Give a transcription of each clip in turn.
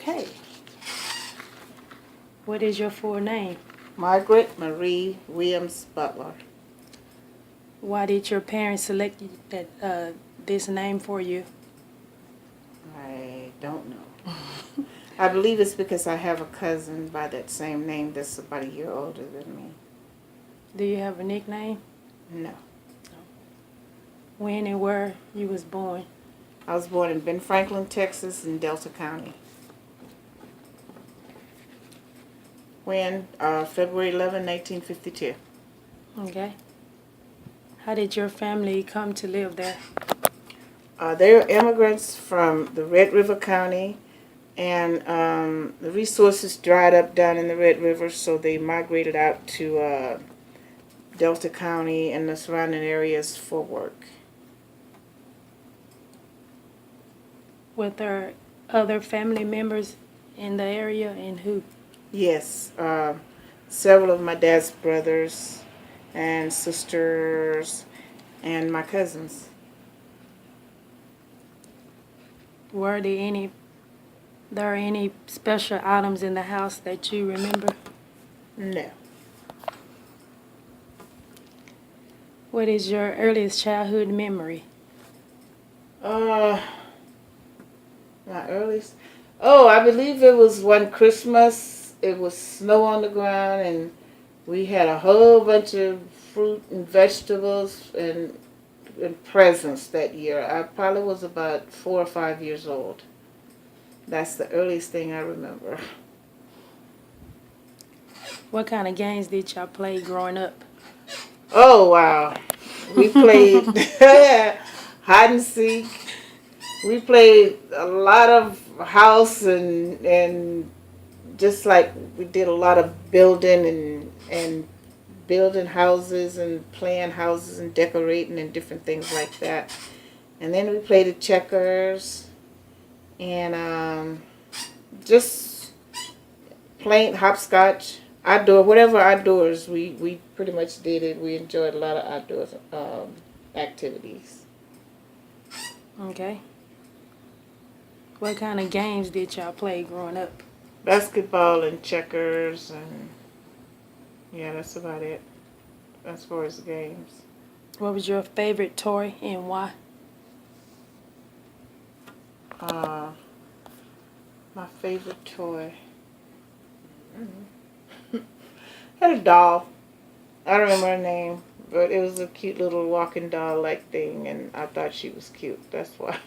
Okay. What is your full name? Margaret Marie Williams Butler. Why did your parents select this name for you? I don't know. I believe it's because I have a cousin by that same name that's about a year older than me. Do you have a nickname? No. When and where you was born? I was born in Ben Franklin, Texas, in Delta County. When? February 11, 1952. Okay. How did your family come to live there? They're immigrants from the Red River County, and the resources dried up down in the Red River, so they migrated out to Delta County and the surrounding areas for work. Were there other family members in the area, and who? Yes, several of my dad's brothers and sisters and my cousins. Were there any special items in the house that you remember? No. What is your earliest childhood memory? My earliest. Oh, I believe it was one Christmas. It was snow on the ground, and we had a whole bunch of fruit and vegetables and presents that year. I probably was about 4 or 5 years old. That's the earliest thing I remember. What kind of games did y'all play growing up? Oh, wow. We played hide and seek. We played a lot of house and just like we did a lot of building and building houses and playing houses and decorating and different things like that. And then we played the checkers and just playing hopscotch. Whatever outdoors, we pretty much did it. We enjoyed a lot of outdoors activities. Okay. What kind of games did y'all play growing up? Basketball and checkers, and yeah, that's about it as far as the games. What was your favorite toy and why? Uh, my favorite toy. Had a doll. I don't remember her name, but it was a cute little walking doll like thing, and I thought she was cute. That's why.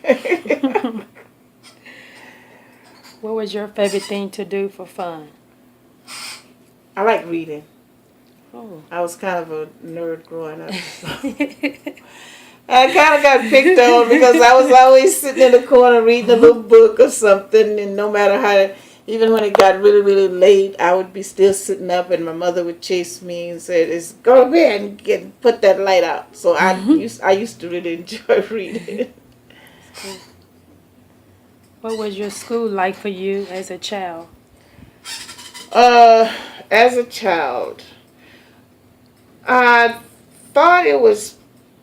What was your favorite thing to do for fun? I like reading. Oh. I was kind of a nerd growing up. So. I kind of got picked on because I was always sitting in the corner reading a little book or something, and no matter how, even when it got really, really late, I would be still sitting up, and my mother would chase me and say, "Just go to bed and put that light out." So I used to really enjoy reading. What was your school like for you as a child? As a child, I thought it was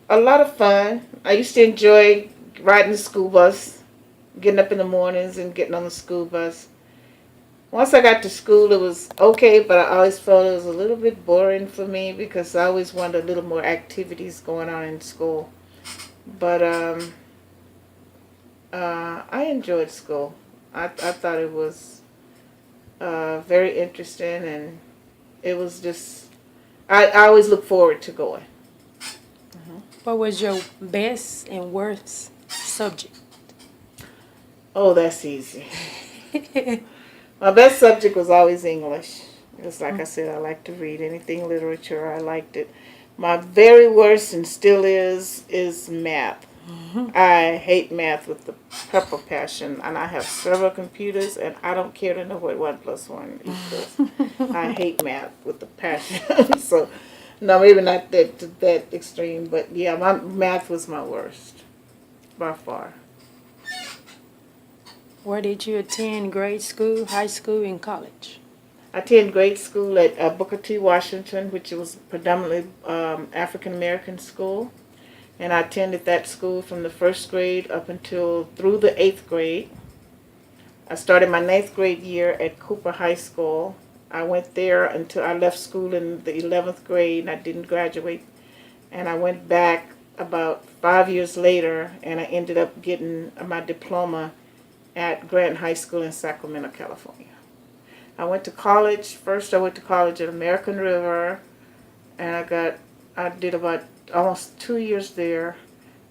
a lot of fun. I used to enjoy riding the school bus, getting up in the mornings and getting on the school bus. Once I got to school, it was okay, but I always felt it was a little bit boring for me because I always wanted a little more activities going on in school. But I enjoyed school. I thought it was very interesting, and it was just, I always look forward to going. What was your best and worst subject? Oh, that's easy. My best subject was always English. Just like I said, I like to read anything literature. I liked it. My very worst, and still is math. I hate math with the pepper passion, and I have several computers, and I don't care to know what 1 + 1 equals. I hate math with the passion. So, no, maybe not that extreme, but yeah, my math was my worst by far. Where did you attend grade school, high school, and college? I attended grade school at Booker T. Washington, which was predominantly African American school. And I attended that school from the 1st grade up until through the 8th grade. I started my ninth grade year at Cooper High School. I went there until I left school in the 11th grade and I didn't graduate. And I went back about 5 years later and I ended up getting my diploma at Grant High School in Sacramento, California. I went to college. First, I went to college at American River, and I did about almost 2 years there.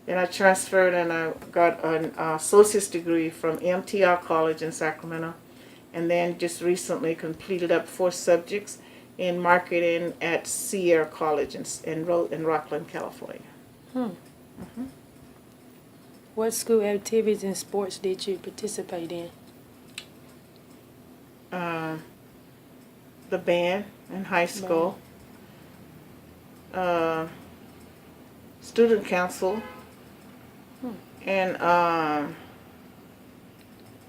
Then I transferred and I got an associate's degree from MTR College in Sacramento, and then just recently completed up 4 subjects in marketing at Sierra College in Rockland, California. Hmm. What school activities and sports did you participate in? The band in high school, student council, and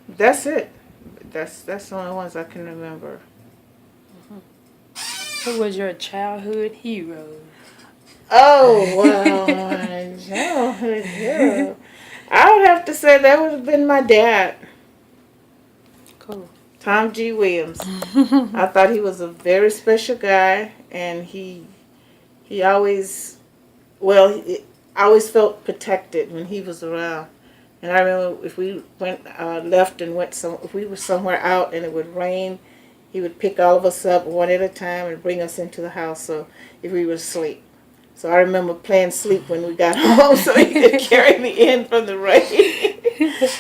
that's it. That's the only ones I can remember. Who was your childhood hero? Oh, well, my childhood hero. I would have to say that would have been my dad, Cool. Tom G. Williams. I thought he was a very special guy, and he always, I always felt protected when he was around. And I remember if we left and if we were somewhere out and it would rain, he would pick all of us up one at a time and bring us into the house. So if we were asleep. So I remember playing sleep when we got home so he could carry me in from the rain.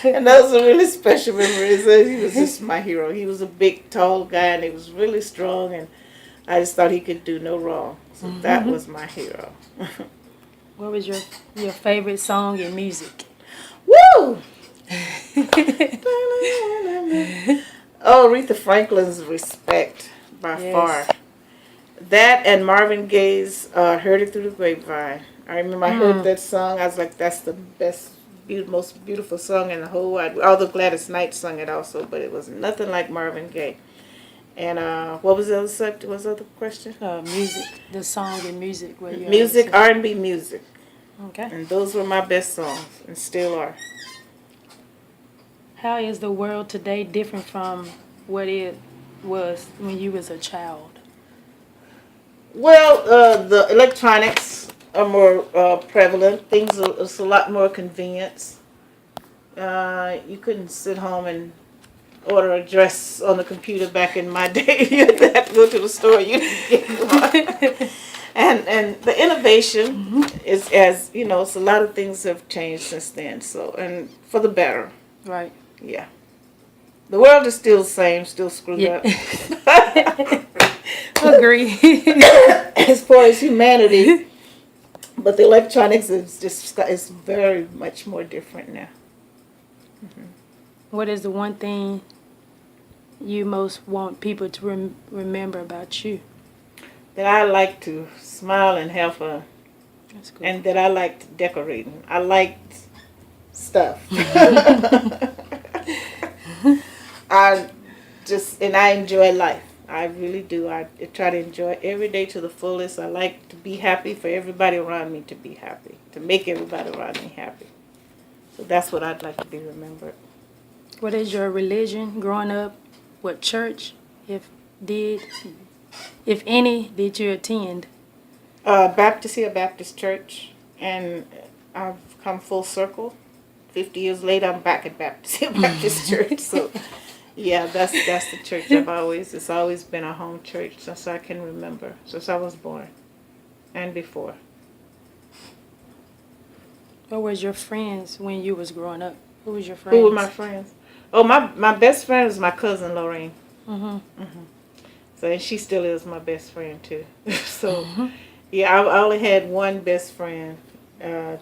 And those are really special memories. He was just my hero. He was a big, tall guy and he was really strong and I just thought he could do no wrong. So that was my hero. What was your favorite song and music? Woo! Oh, Aretha Franklin's Respect by far. That and Marvin Gaye's Heard It Through the Grapevine. I remember I heard that song. I was like, that's the best, most beautiful song in the whole wide world. Although Gladys Knight sung it also, but it was nothing like Marvin Gaye. And what was the other subject? What was the other question? Music. The song and music. Music, R&B music. Okay. And those were my best songs and still are. How is the world today different from what it was when you was a child? Well, the electronics are more prevalent. Things are it's a lot more convenience. You couldn't sit home and order a dress on the computer back in my day. You had to go to the store. You didn't get one. And the innovation is, as you know, a lot of things have changed since then. So, and for the better. Right. Yeah. The world is still the same, still screwed up. Agree. As far as humanity, but the electronics is very much more different now. What is the one thing you most want people to remember about you? That I like to smile and have fun. That's cool. And that I liked decorating. I liked stuff. I enjoy life. I really do. I try to enjoy every day to the fullest. I like to be happy for everybody around me to be happy, to make everybody around me happy. So that's what I'd like to be remembered. What is your religion growing up? What church, if any, did you attend? Baptist Church, and I've come full circle. 50 years later, I'm back at Baptist Church. So, yeah, that's the church it's always been a home church since I can remember, since I was born, and before. What was your friends when you was growing up? Who was your friends? Who were my friends? Oh, my best friend is my cousin Lorraine. So, and she still is my best friend too. So, yeah, I only had one best friend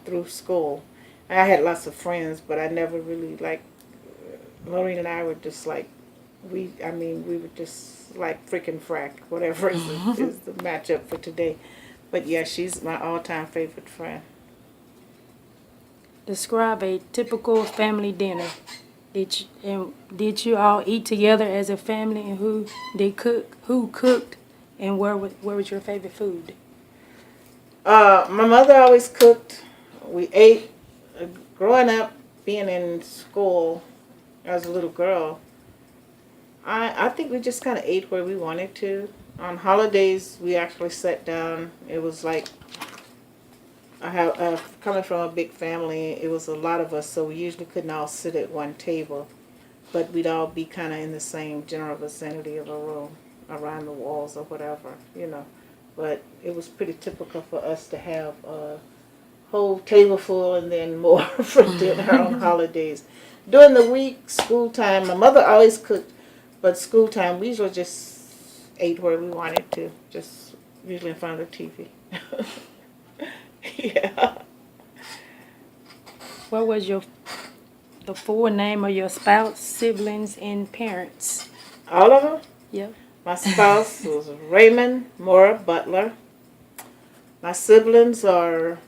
through school. I had lots of friends, but I never really Lorraine and I were just like, we were just like freaking frack, whatever is the matchup for today. But yeah, she's my all-time favorite friend. Describe a typical family dinner. Did you all eat together as a family, and who cooked, and where was your favorite food? My mother always cooked. We ate. Growing up, being in school as a little girl, I think we just kind of ate where we wanted to. On holidays, we actually sat down. It was like I have coming from a big family. It was a lot of us, so we usually couldn't all sit at one table, but we'd all be kind of in the same general vicinity of a room, around the walls or whatever, you know. But it was pretty typical for us to have a whole table full and then more for dinner on holidays. During the week, school time, my mother always cooked, but school time we usually just ate where we wanted to, just usually in front of the TV. Yeah. What was the full name of your spouse, siblings, and parents? All of them? Yep. My spouse was Raymond Mora Butler. My siblings are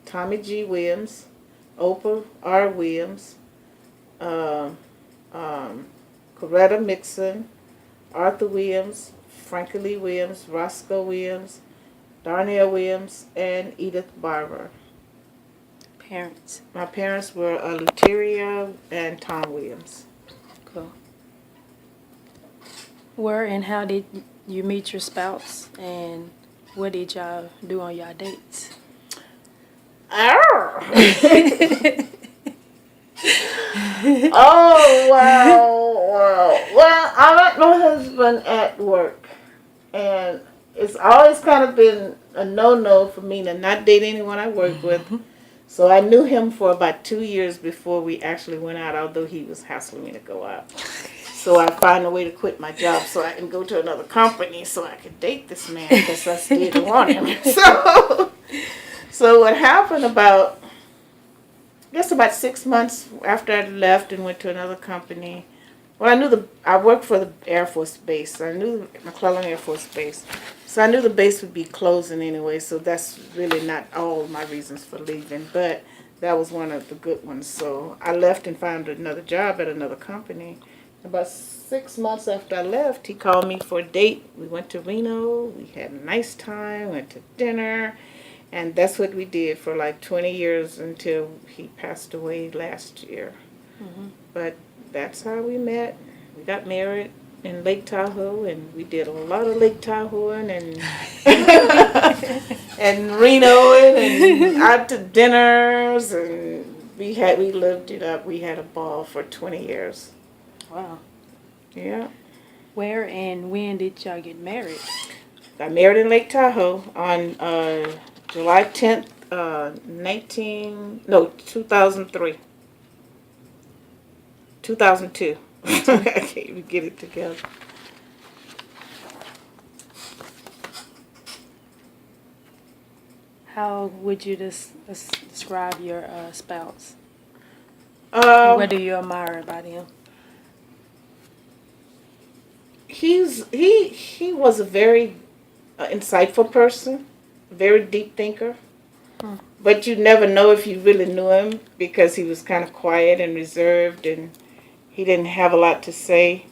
Tommy G. Williams, Oprah R. Williams, um, Coretta Mixon, Arthur Williams, Frankie Lee Williams, Roscoe Williams, Darnell Williams, and Edith Barber. Parents. My parents were Luteria and Tom Williams. Cool. Where and how did you meet your spouse, and what did y'all do on y'all dates? Oh, oh wow. Well, I met my husband at work, and it's always kind of been a no-no for me to not date anyone I work with. So I knew him for about 2 years before we actually went out, although he was hassling me to go out. So I found a way to quit my job so I can go to another company so I could date this man because I still didn't want him. So what happened about 6 months after I left and went to another company. Well, I worked for the Air Force Base. I knew McClellan Air Force Base. So I knew the base would be closing anyway, so that's really not all my reasons for leaving, but that was one of the good ones. So I left and found another job at another company. About 6 months after I left, he called me for a date. We went to Reno. We had a nice time, went to dinner, and that's what we did for like 20 years until he passed away last year. Mm-hmm. But that's how we met. We got married in Lake Tahoe, and we did a lot of Lake Tahoeing and and Renoing and out to dinners, and we lived it up. We had a ball for 20 years. Wow. Yeah. Where and when did y'all get married? Got married in Lake Tahoe on July 10th, 2003. 2002. I can't even get it together. How would you describe your spouse? Um, What do you admire about him? he was a very insightful person, very deep thinker. Hmm. But you never know if you really knew him because he was kind of quiet and reserved, and he didn't have a lot to say.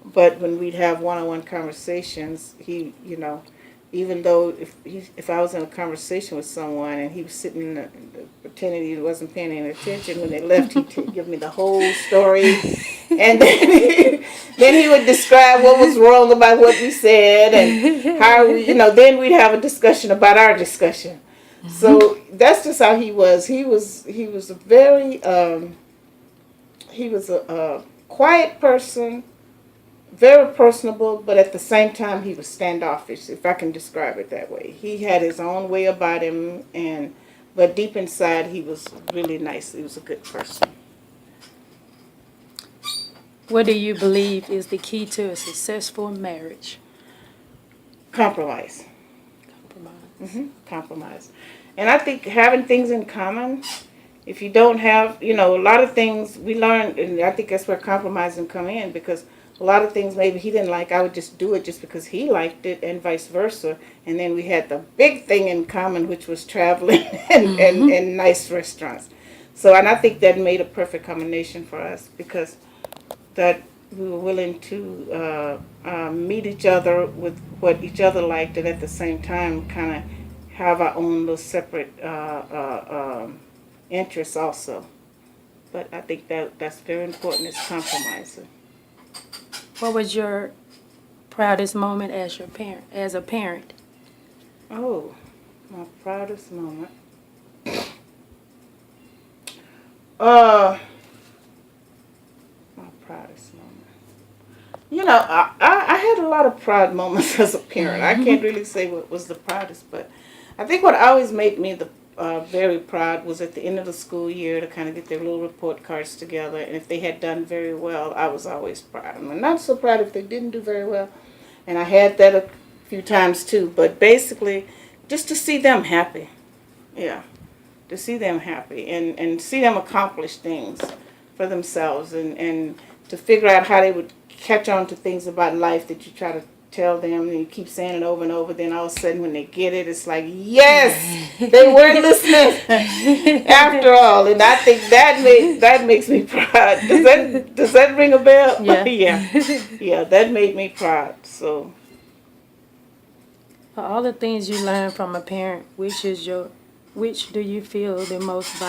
But when we'd have one-on-one conversations, he, even though if I was in a conversation with someone and he was sitting pretending he wasn't paying any attention, when they left, he'd give me the whole story, and then he would describe what was wrong about what we said and how we, then we'd have a discussion about our discussion. So that's just how he was. He was a very he was a quiet person, very personable, but at the same time he was standoffish, if I can describe it that way. He had his own way about him, but deep inside he was really nice. He was a good person. What do you believe is the key to a successful marriage? Compromise. Compromise. Compromise. And I think having things in common, if you don't have, a lot of things we learned, and I think that's where compromising come in, because a lot of things maybe he didn't like, I would just do it just because he liked it, and vice versa. And then we had the big thing in common, which was traveling and nice restaurants. So, and I think that made a perfect combination for us, because that we were willing to meet each other with what each other liked, and at the same time kind of have our own little separate interests also. But I think that's very important, is compromising. What was your proudest moment as a parent? Oh, my proudest moment. Uh, my proudest moment. You know, I had a lot of proud moments as a parent. I can't really say what was the proudest, but I think what always made me the very proud was at the end of the school year to kind of get their little report cards together. And if they had done very well, I was always proud. I'm not so proud if they didn't do very well. And I had that a few times too. But basically, just to see them happy. Yeah. To see them happy and see them accomplish things for themselves and to figure out how they would catch on to things about life that you try to tell them and you keep saying it over and over. Then all of a sudden when they get it, it's like, yes, they were listening after all. And I think that makes me proud. Does that ring a bell? Yeah. Yeah, that made me proud. So For all the things you learn from a parent, which do you feel the most